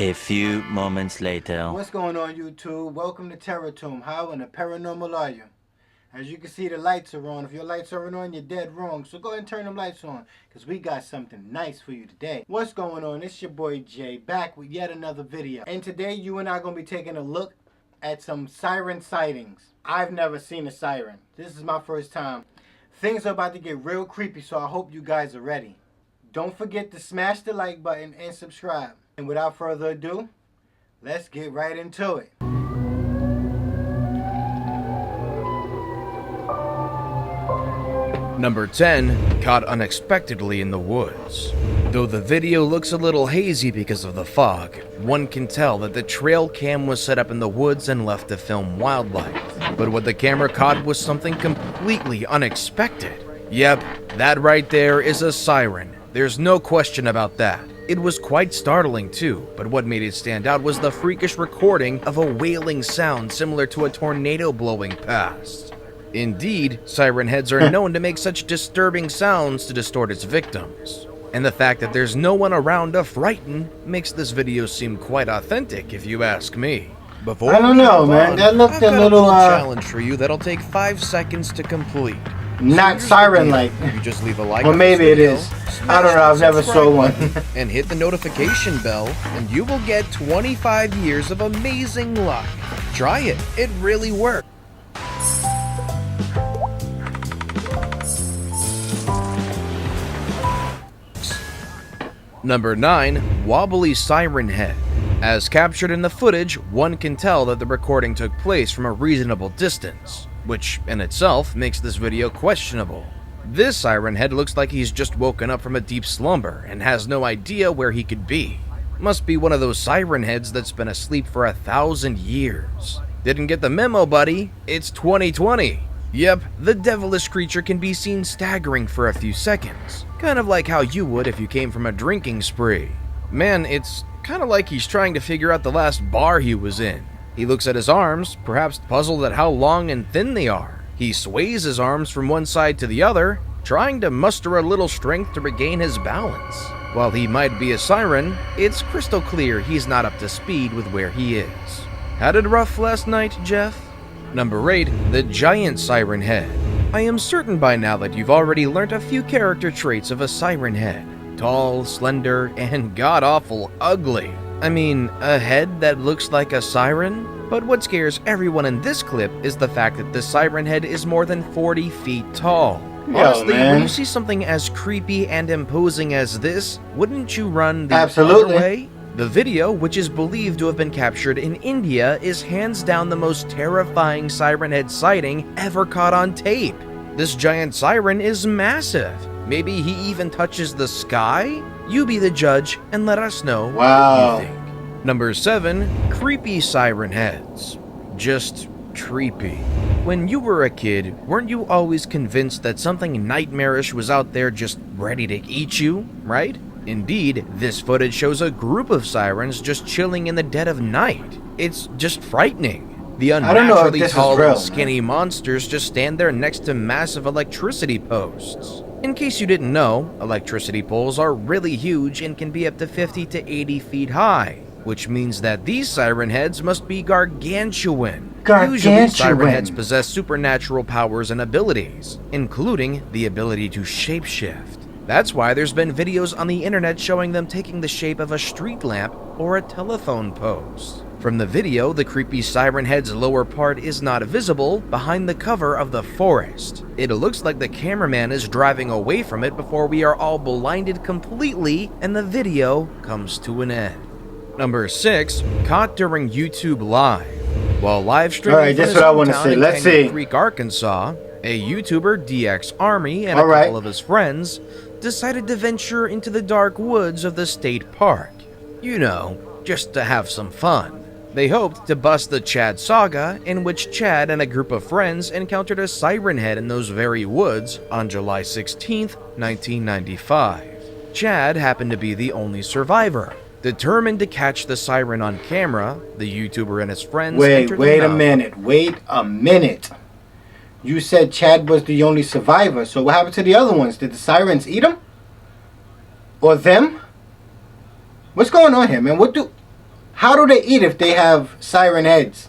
A few moments later. What's going on, YouTube? Welcome to Terror Tomb. How in the paranormal are you? As you can see, the lights are on. If your lights aren't on, you're dead wrong. So go ahead and turn them lights on, because we got something nice for you today. What's going on? It's your boy Jay, back with yet another video. And today, you and I are going to be taking a look at some siren sightings. I've never seen a siren. This is my first time. Things are about to get real creepy, so I hope you guys are ready. Don't forget to smash the like button and subscribe. And without further ado, let's get right into it. Number 10, caught unexpectedly in the woods. Though the video looks a little hazy because of the fog, one can tell that the trail cam was set up in the woods and left to film wildlife. But what the camera caught was something completely unexpected. Yep, that right there is a siren. There's no question about that. It was quite startling too, but what made it stand out was the freakish recording of a wailing sound similar to a tornado blowing past. Indeed, siren heads are known to make such disturbing sounds to distort its victims. And the fact that there's no one around to frighten makes this video seem quite authentic, if you ask me. Before I don't know, man. That looked I've a got little challenge for you that'll take 5 seconds to complete. Not siren-like. You just leave a like. Well, maybe it is. I don't know. I've never saw one. And hit the notification bell, and you will get 25 years of amazing luck. Try it. It really works. Number 9, wobbly siren head. As captured in the footage, one can tell that the recording took place from a reasonable distance, which in itself makes this video questionable. This siren head looks like he's just woken up from a deep slumber and has no idea where he could be. Must be one of those siren heads that's been asleep for 1,000 years. Didn't get the memo, buddy. It's 2020. Yep, the devilish creature can be seen staggering for a few seconds, kind of like how you would if you came from a drinking spree. Man, it's kind of like he's trying to figure out the last bar he was in. He looks at his arms, perhaps puzzled at how long and thin they are. He sways his arms from one side to the other, trying to muster a little strength to regain his balance. While he might be a siren, it's crystal clear he's not up to speed with where he is. Had it rough last night, Jeff? Number 8, the giant siren head. I am certain by now that you've already learnt a few character traits of a siren head. Tall, slender, and god-awful ugly. I mean, a head that looks like a siren? But what scares everyone in this clip is the fact that the siren head is more than 40 feet tall. Honestly, when you see something as creepy and imposing as this, wouldn't you run the other way? The video, which is believed to have been captured in India, is hands down the most terrifying siren head sighting ever caught on tape. This giant siren is massive. Maybe he even touches the sky? You be the judge and let us know what you think. Number 7, creepy siren heads. Just creepy. When you were a kid, weren't you always convinced that something nightmarish was out there just ready to eat you, right? Indeed, this footage shows a group of sirens just chilling in the dead of night. It's just frightening. The unnaturally tall and skinny monsters just stand there next to massive electricity posts. In case you didn't know, electricity poles are really huge and can be up to 50 to 80 feet high, which means that these siren heads must be gargantuan. Usually, siren heads possess supernatural powers and abilities, including the ability to shapeshift. That's why there's been videos on the internet showing them taking the shape of a street lamp or a telephone post. From the video, the creepy siren head's lower part is not visible behind the cover of the forest. It looks like the cameraman is driving away from it before we are all blinded completely and the video comes to an end. Number 6, caught during YouTube Live. While live streaming from his hometown in Canyon Creek, Arkansas, a YouTuber, DX Army, and a couple of his friends decided to venture into the dark woods of the state park. You know, just to have some fun. They hoped to bust the Chad saga, in which Chad and a group of friends encountered a siren head in those very woods on July 16, 1995. Chad happened to be the only survivor. Determined to catch the siren on camera, the YouTuber and his friends Wait a minute. You said Chad was the only survivor, so what happened to the other ones? Did the sirens eat them? Or them? What's going on here, man? How do they eat if they have siren heads?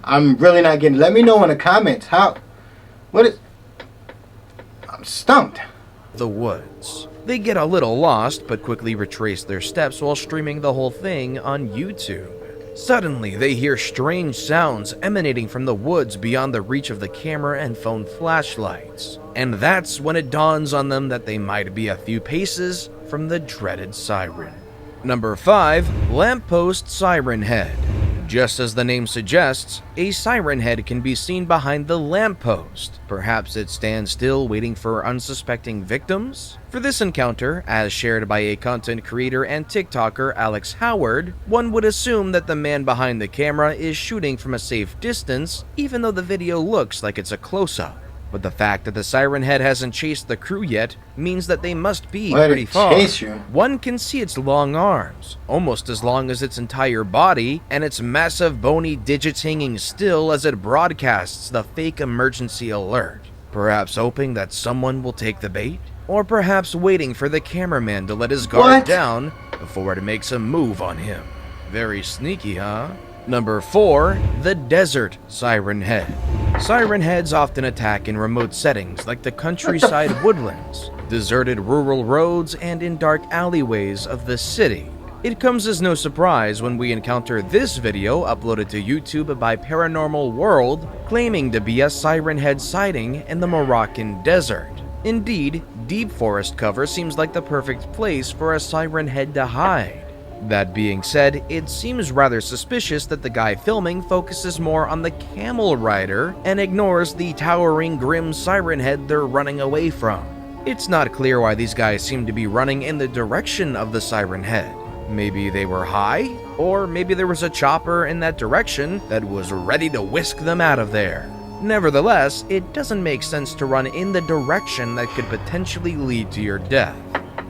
I'm really not getting. Let me know in the comments. How? What is? I'm stumped. The woods. They get a little lost, but quickly retrace their steps while streaming the whole thing on YouTube. Suddenly, they hear strange sounds emanating from the woods beyond the reach of the camera and phone flashlights. And that's when it dawns on them that they might be a few paces from the dreaded siren. Number 5. Lamppost Siren Head. Just as the name suggests, a siren head can be seen behind the lamppost. Perhaps it stands still waiting for unsuspecting victims? For this encounter, as shared by a content creator and TikToker Alex Howard, one would assume that the man behind the camera is shooting from a safe distance, even though the video looks like it's a close-up. But the fact that the siren head hasn't chased the crew yet means that they must be pretty far. One can see its long arms, almost as long as its entire body, and its massive bony digits hanging still as it broadcasts the fake emergency alert. Perhaps hoping that someone will take the bait? Or perhaps waiting for the cameraman to let his guard down before it makes a move on him. Very sneaky, huh? Number 4. The Desert Siren Head. Siren heads often attack in remote settings like the countryside woodlands, deserted rural roads, and in dark alleyways of the city. It comes as no surprise when we encounter this video uploaded to YouTube by Paranormal World claiming to be a siren head sighting in the Moroccan desert. Indeed, deep forest cover seems like the perfect place for a siren head to hide. That being said, it seems rather suspicious that the guy filming focuses more on the camel rider and ignores the towering grim siren head they're running away from. It's not clear why these guys seem to be running in the direction of the siren head. Maybe they were high, or maybe there was a chopper in that direction that was ready to whisk them out of there. Nevertheless, it doesn't make sense to run in the direction that could potentially lead to your death.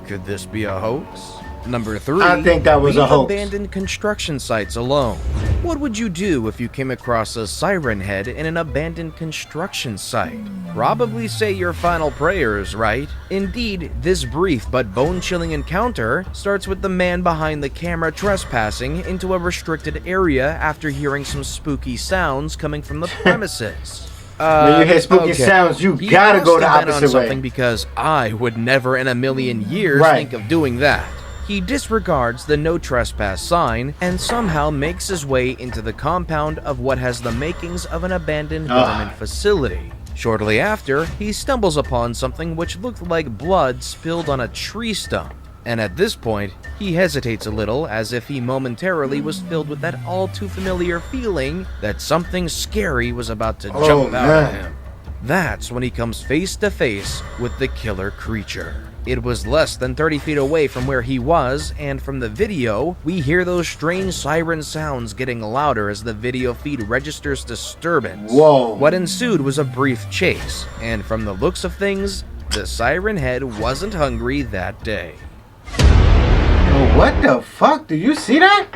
Could this be a hoax? Number 3. I think that was a hoax. Abandoned construction sites alone. What would you do if you came across a siren head in an abandoned construction site? Probably say your final prayers, right? Indeed, this brief but bone-chilling encounter starts with the man behind the camera trespassing into a restricted area after hearing some spooky sounds coming from the premises. When you hear spooky sounds, you gotta go the opposite way. Because I would never in a million years think of doing that. He disregards the no trespass sign and somehow makes his way into the compound of what has the makings of an abandoned government facility. Shortly after, he stumbles upon something which looked like blood spilled on a tree stump. And at this point, he hesitates a little as if he momentarily was filled with that all too familiar feeling that something scary was about to jump out at him. That's when he comes face to face with the killer creature. It was less than 30 feet away from where he was, and from the video, we hear those strange siren sounds getting louder as the video feed registers disturbance. Whoa. What ensued was a brief chase, and from the looks of things, the siren head wasn't hungry that day. Oh, what the fuck? Do you see that?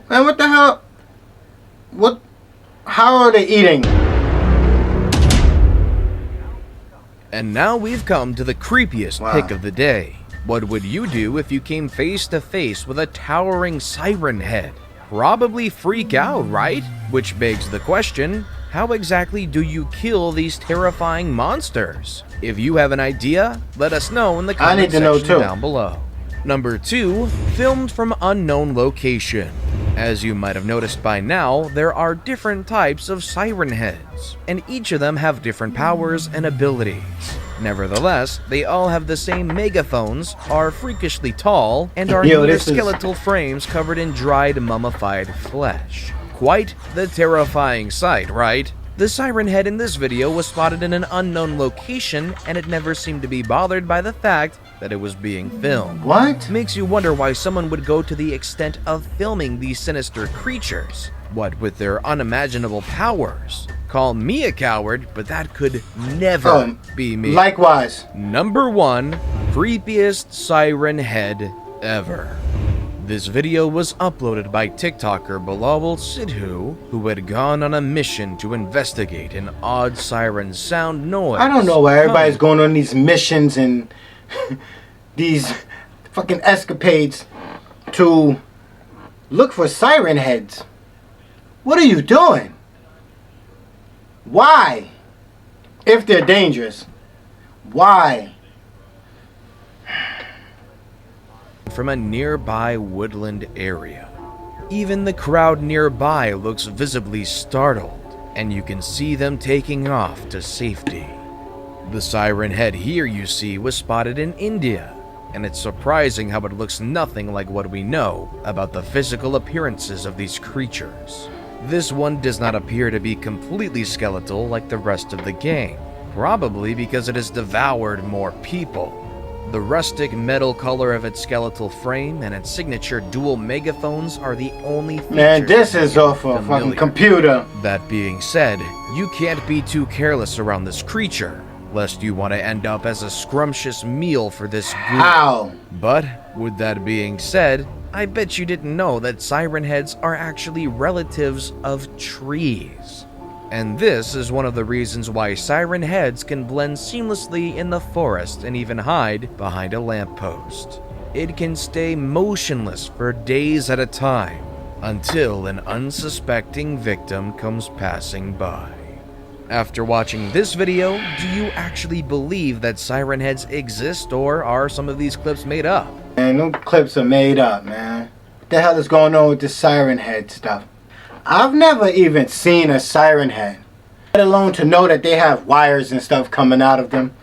Man, what the hell? What? How are they eating? And now we've come to the creepiest pick of the day. What would you do if you came face to face with a towering siren head? Probably freak out, right? Which begs the question, how exactly do you kill these terrifying monsters? If you have an idea, let us know in the comment section down below. Number 2, filmed from unknown location. As you might have noticed by now, there are different types of siren heads, and each of them have different powers and abilities. Nevertheless, they all have the same megaphones, are freakishly tall, and are near skeletal frames covered in dried mummified flesh. Quite the terrifying sight, right? The siren head in this video was spotted in an unknown location, and it never seemed to be bothered by the fact that it was being filmed. What? Makes you wonder why someone would go to the extent of filming these sinister creatures. What with their unimaginable powers? Call me a coward, but that could never be me. Likewise. Number 1, creepiest siren head ever. This video was uploaded by TikToker Bilal Sidhu, who had gone on a mission to investigate an odd siren sound noise. I don't know why everybody's going on these missions and these fucking escapades to Look for siren heads. What are you doing? Why? If they're dangerous. Why? From a nearby woodland area. Even the crowd nearby looks visibly startled, and you can see them taking off to safety. The siren head here you see was spotted in India, and it's surprising how it looks nothing like what we know about the physical appearances of these creatures. This one does not appear to be completely skeletal like the rest of the gang, probably because it has devoured more people. The rustic metal color of its skeletal frame and its signature dual megaphones are the only features. Man, this is off a fucking computer. That being said, you can't be too careless around this creature, lest you want to end up as a scrumptious meal for this ghoul. How? But, with that being said, I bet you didn't know that siren heads are actually relatives of trees. And this is one of the reasons why siren heads can blend seamlessly in the forest and even hide behind a lamppost. It can stay motionless for days at a time until an unsuspecting victim comes passing by. After watching this video, do you actually believe that siren heads exist, or are some of these clips made up? Man, them clips are made up, man. What the hell is going on with this siren head stuff? I've never even seen a siren head, let alone to know that they have wires and stuff coming out of them.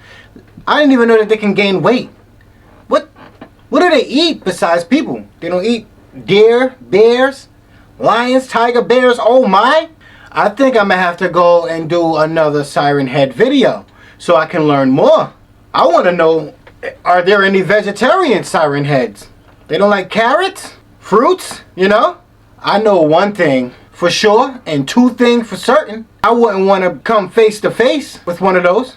I didn't even know that they can gain weight. What do they eat besides people? They don't eat deer, bears, lions, tiger, bears. Oh my! I think I'm gonna have to go and do another siren head video so I can learn more. I want to know, are there any vegetarian siren heads? They don't like carrots, fruits, you know? I know one thing for sure, and two things for certain. I wouldn't want to come face to face with one of those.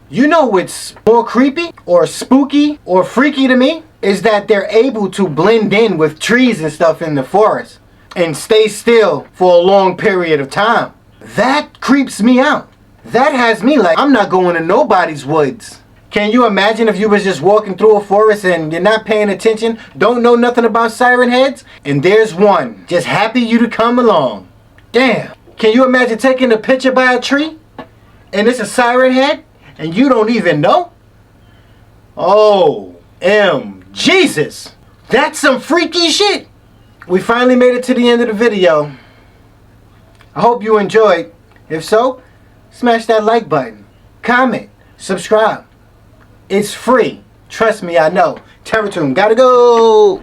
You know what's more creepy or spooky or freaky to me? Is that they're able to blend in with trees and stuff in the forest and stay still for a long period of time. That creeps me out. That has me like, I'm not going to nobody's woods. Can you imagine if you was just walking through a forest and you're not paying attention, don't know nothing about siren heads, and there's one just happy you to come along? Damn. Can you imagine taking a picture by a tree and it's a siren head and you don't even know? Oh, Jesus. That's some freaky shit. We finally made it to the end of the video. I hope you enjoyed. If so, smash that like button, comment, subscribe. It's free. Trust me, I know. TerraToom, gotta go.